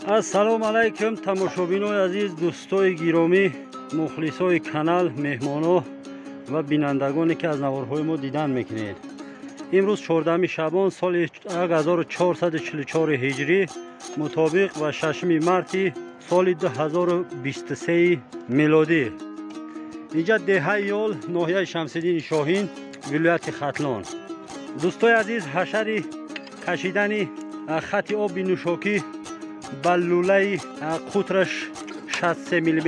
ассалому алайкум тамошобинои азиз, дӯстои гиромӣ, мухлисои канал, меҳмоно ва бинандагоне ки аз наворҳои мо дидан мекунед. имрӯз 14 шабон соли 1444 ҳиҷрӣ мутобиқ ва 6 марти соли 2023 милодӣ. инҷа деҳаи ёл, ноҳияи Шамсиддини Шоҳин, вилояти Хатлон. дӯстои азиз, ҳашари кашидани хати оби нӯшокӣ ба лӯлаи қутраш 63 мм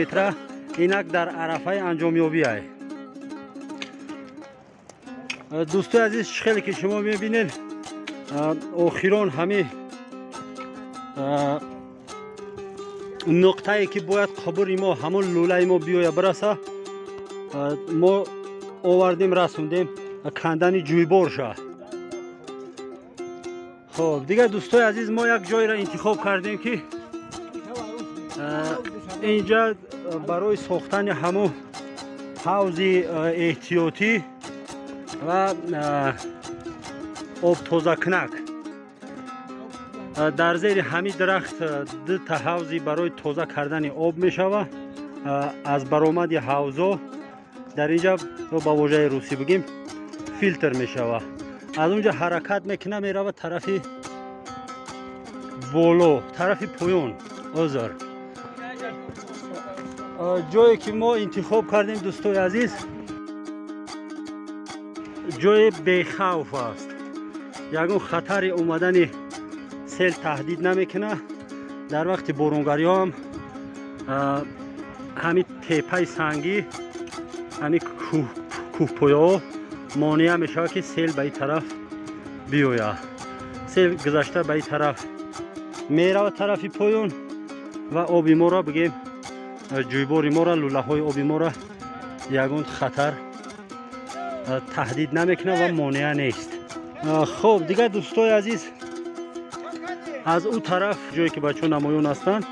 инак дар арафаи анҷомёбӣ ай. дӯстои азиз, хеле ки шумо мебинед охирон ҳами нуқтае ки бояд қабури мо ҳамон лӯлаи мо биёя бираса, мо овардем расондем кандани ҷӯйборша. хоб дигар дӯстои азиз, мо як ҷойро интихоб кардем ки инҷа барои сохтани ҳамон ҳавзи эҳтиётӣ ва обтозакунак дар зери ҳамин дарахт дута ҳавзи барои тоза кардани об мешава. аз баромади ҳавзо дар инҷа ба вожаи русӣ бигим филтр мешава. аз унҷа ҳаракат мекуна, мерава тарафи боло, тарафи поён. озар ҷое ки мо интихоб кардем дӯстои азиз, ҷои бехавф аст. ягон хатари омадани сел таҳдид намекуна. дар вақти боронгариҳо ҳам ҳамин тепаи сангӣ, ҳамин кӯҳпояҳо монеа мешавад ки сел ба ин тараф биёяд. сел гузашта ба ин тараф меравад тарафи поён ва оби моро бигем ҷӯйбори моро, лӯлаҳои оби моро ягон хатар таҳдид намекунад ва монеа нест. хоб дигар дӯстои азиз, аз ӯ тараф ҷое ки бачаҳо намоён ҳастанд,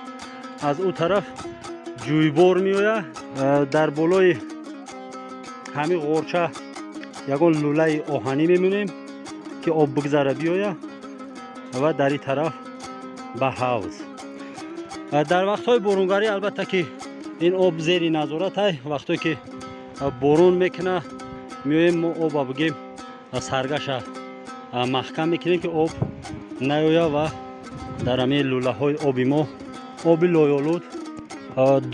аз ӯ тараф ҷӯйбор меояд. дар болои ҳамин ғорча ягон лӯлаи оҳанӣ мемонем ки об бигзара биёяд ва дар ин тараф ба ҳавз. дар вақтҳои боронгарӣ албатта ки ин об зери назорат ай. вақтое ки борон мекуна, меоем мо оба бигем саргаша маҳкам мекунем ки об наёя ва дар ҳамин лӯлаҳои оби мо оби лоёлуд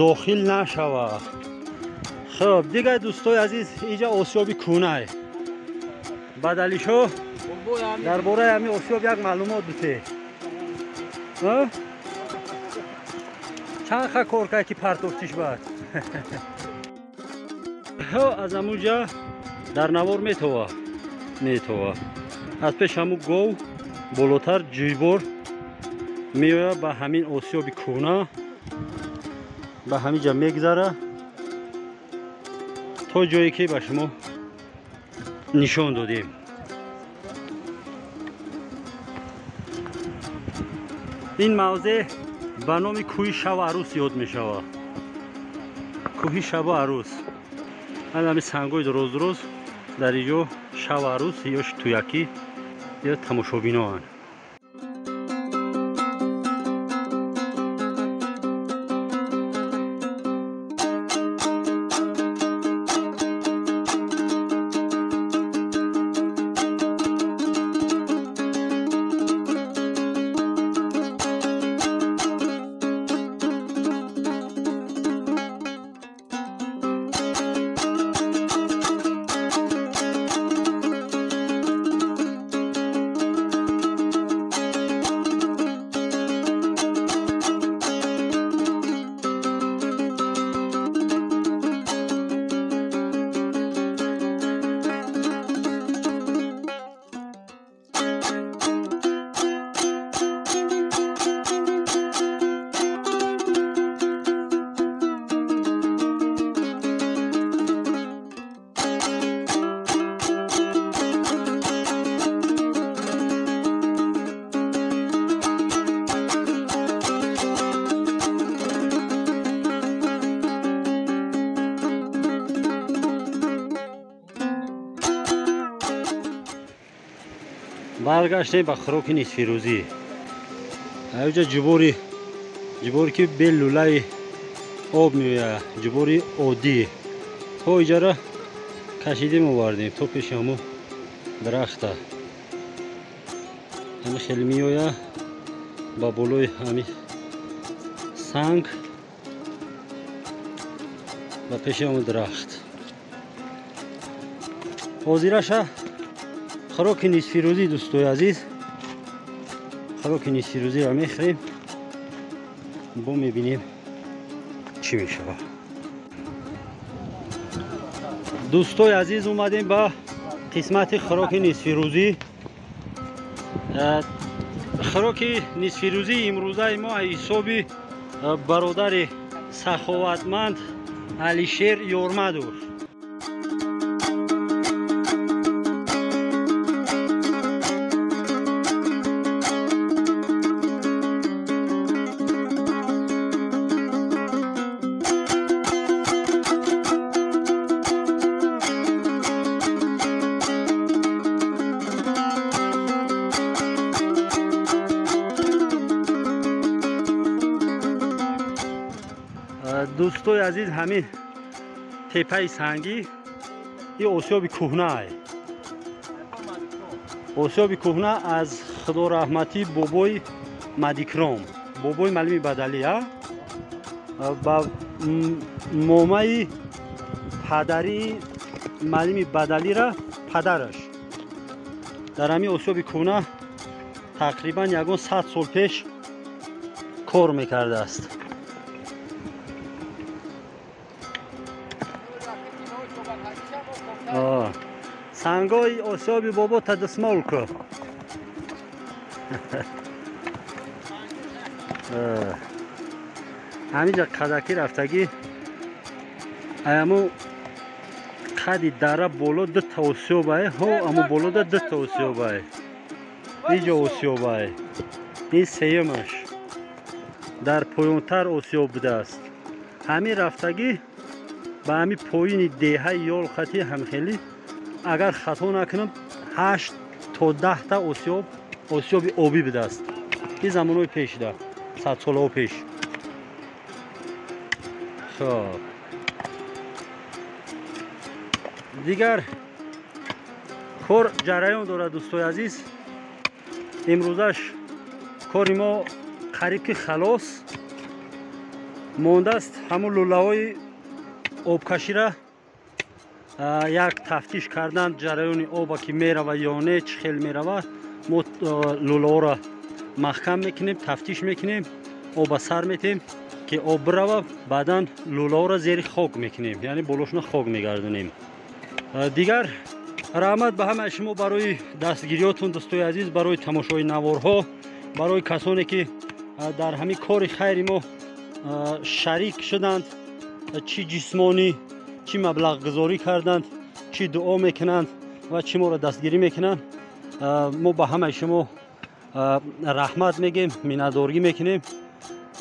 дохил нашавад. хуб дигар дӯстои азиз, инҷа осёби кӯнай. бадалишо дар бораи ҳамин осёб як маълумот бите. чанд ха кор кард ки партофтиш бад. аз ҳамунҷа дар навор метова. аз пеш ҳамун гов болотар ҷӯйбор меояд ба ҳамин осёби кӯна, ба ҳамин ҷа мегзара то ҷое ки ба шумо нишон додем. ин мавзеъ ба номи кӯҳи шаву арӯс ёд мешавад. кӯҳи шаву арӯс. ҳамин сангҳои дороз дар инҷо шаву арӯс ё тӯякӣ ё тамошобиноанд. баргаштем ба хӯроки нисфирӯзӣ. аҷа ҷубори جبور که به لولای آب میوید، جبوری عادی. تا اینجا کشیدیم آوردیم تا پیش همون درخته. همین خیلی میوید با بالای همین سنگ و پیش همون درخت. حاضرش خوراک نصف روزی دوستای عزیز، خوراک نصف روزی را میخوریم. با میبینیم چی میشه. دوستای عزیز اومدیم با قسمت خوراک نصف روزی. خوراک نصف روزی امروزه ما حسابی برادر سخاوتمند علیشیر یورمدور. دوستای عزیز همین تپه سنگی این آسیاب کهنه است. آسیاب کهنه از خدا رحمتی بابای مدیکرام، بابای معلم بدلی با مامای پدری معلم بدلی را پدرش در همین آسیاب کهنه تقریبا 100 سال پیش کار میکرده است. سنگای آسیاب بابا تدسمال که همینجا قدکی رفتگی امو قدی دره بالا دو تا آسیابه ها، امو بالا دو تا آسیابه. اینجا آسیابه، این سیمش در پایانتر آسیاب بوده است. همین رفتگی به همین پایین دیه یال خطی همخیلی اگر خطا نکنم 8 تا 10 تا آسیاب آبی بوده است. این زمانهای پیش ده، 100 سال پیش. خب دیگر کار جریان داره دوستای عزیز. امروزش کاری ما قریب که خلاص مانده است. همون لوله های آبکشی را یک تفتیش کردن جریان آب که میروه یا نه، چه خیلی میروه. ما لوله ها را محکم میکنیم، تفتیش میکنیم، آب سر میتیم که آب بروه. بعدا لوله ها را زیر خاک میکنیم، یعنی بالاشون خاک میگردونیم. دیگر رحمت به همه شما برای دستگیریاتون دوستای عزیز، برای تماشای نوارها، برای کسانی که در همین کار خیر ما شریک شدند، چی جسمانی چی مبلغ گذاری کردند، چی دعا میکنند و چی ما را دستگیری میکنند. ما به همه شما رحمت میگیم، میندارگی میکنیم.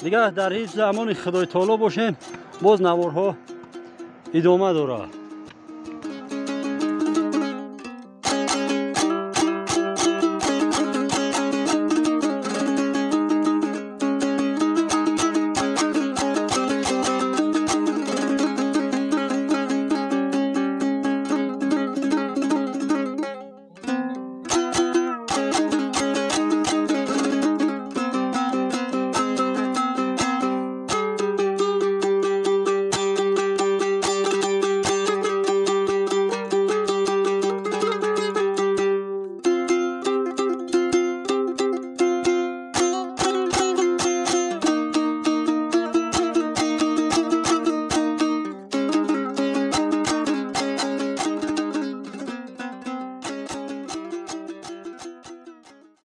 دیگه در هیچ زمان خدای تعالی باشین. باز نوارها ادامه داره.